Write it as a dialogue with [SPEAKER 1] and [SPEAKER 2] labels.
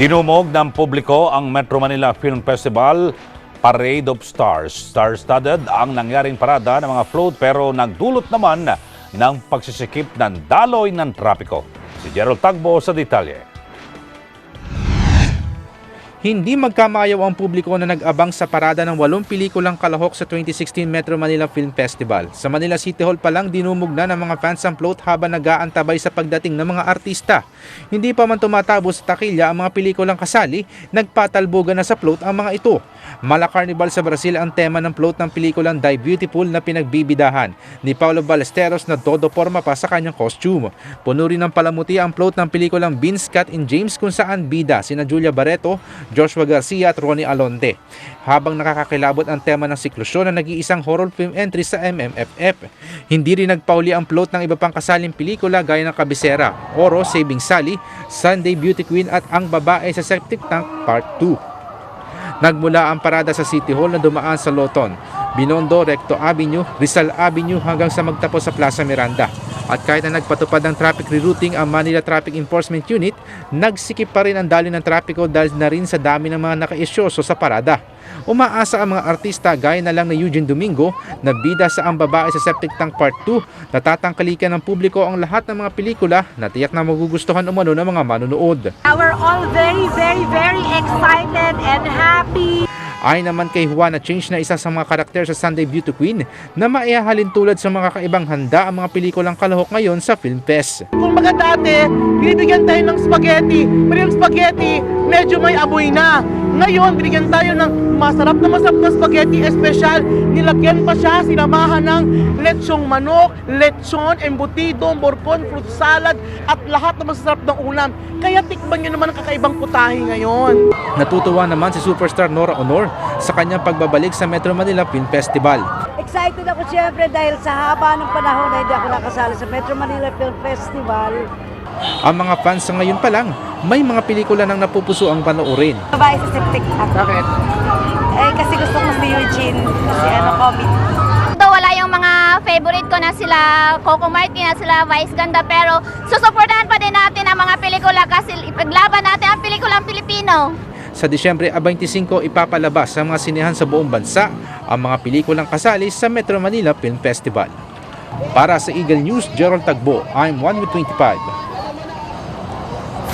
[SPEAKER 1] Dinumog ng publiko ang Metro Manila Film Festival Parade of Stars. Star-studded ang nangyaring parada ng mga float pero nagdulot naman ng pagsisikip ng daloy ng trapiko. Si Gerald Tagbo sa detalye.
[SPEAKER 2] Hindi magkamayaw ang publiko na nag-abang sa parada ng 8 pelikulang kalahok sa 2016 Metro Manila Film Festival. Sa Manila City Hall pa lang dinumog na ng mga fans ang float habang nag-aantabay sa pagdating ng mga artista. Hindi pa man tumatabo sa takilya ang mga pelikulang kasali, nagpatalbogan na sa float ang mga ito. Mala Carnival sa Brazil ang tema ng float ng pelikulang Die Beautiful na pinagbibidahan ni Paulo Ballesteros na todo forma pa sa kanyang costume. Puno rin ng palamuti ang float ng pelikulang Vince, Cat and James kung saan bida sina Julia Barreto, Joshua Garcia at Ronnie Alonde. Habang nakakakilabot ang tema ng siklusyon na nag-iisang horror film entry sa MMFF. Hindi rin nagpauli ang float ng iba pang kasaling pelikula gaya ng Kabisera, Oro, Saving Sally, Sunday Beauty Queen at Ang Babae sa Septic Tank Part 2. Nagmula ang parada sa City Hall na dumaan sa Loton, Binondo, Recto Avenue, Rizal Avenue hanggang sa magtapos sa Plaza Miranda. At kahit na nagpatupad ng traffic rerouting ang Manila Traffic Enforcement Unit, nagsikip pa rin ang daloy ng trapiko dahil na rin sa dami ng mga nakaisyoso sa parada. Umaasa ang mga artista gaya na lang na Eugene Domingo na bida sa Ang Babae sa Septic Tank Part 2 na tatangkalikan ng publiko ang lahat ng mga pelikula na tiyak na magugustuhan umano ng mga manunood.
[SPEAKER 3] We're all very excited and happy.
[SPEAKER 2] Ay naman kay Juana Change na isa sa mga karakter sa Sunday Beauty Queen na maihahalin tulad sa mga kaibang handa ang mga pelikulang kalahok ngayon sa Film Fest.
[SPEAKER 4] Kung baga dati, binibigyan tayo ng spaghetti, pero yung spaghetti medyo may amoy na. Ngayon, binigyan tayo ng masarap na spaghetti espesyal. Nilagyan pa siya, sinamahan ng lechong manok, lechon, embutido, borcon, fruit salad, at lahat na masasarap ng ulam. Kaya tikman nyo naman ang kakaibang putahe ngayon.
[SPEAKER 2] Natutuwa naman si superstar Nora Honor sa kanyang pagbabalik sa Metro Manila Film Festival.
[SPEAKER 3] Excited ako siyempre dahil sa haba ng panahon na hindi ako nakasali sa Metro Manila Film Festival.
[SPEAKER 2] Ang mga fans sa ngayon pa lang, may mga pelikula nang napupuso ang panoorin.
[SPEAKER 3] Babae sa Septic Tank.
[SPEAKER 4] Bakit?
[SPEAKER 3] Kasi gusto ko si Eugene, kasi comedy.
[SPEAKER 5] Wala yung mga favorite ko na sila Coco Martin na sila Vice Ganda, pero susuportahan pa din natin ang mga pelikula kasi ipaglaban natin ang pelikulang Pilipino.
[SPEAKER 2] Sa Disyembre 25, ipapalabas sa mga sinehan sa buong bansa ang mga pelikulang kasali sa Metro Manila Film Festival. Para sa Eagle News, Gerald Tagbo, I'm 1 with 25.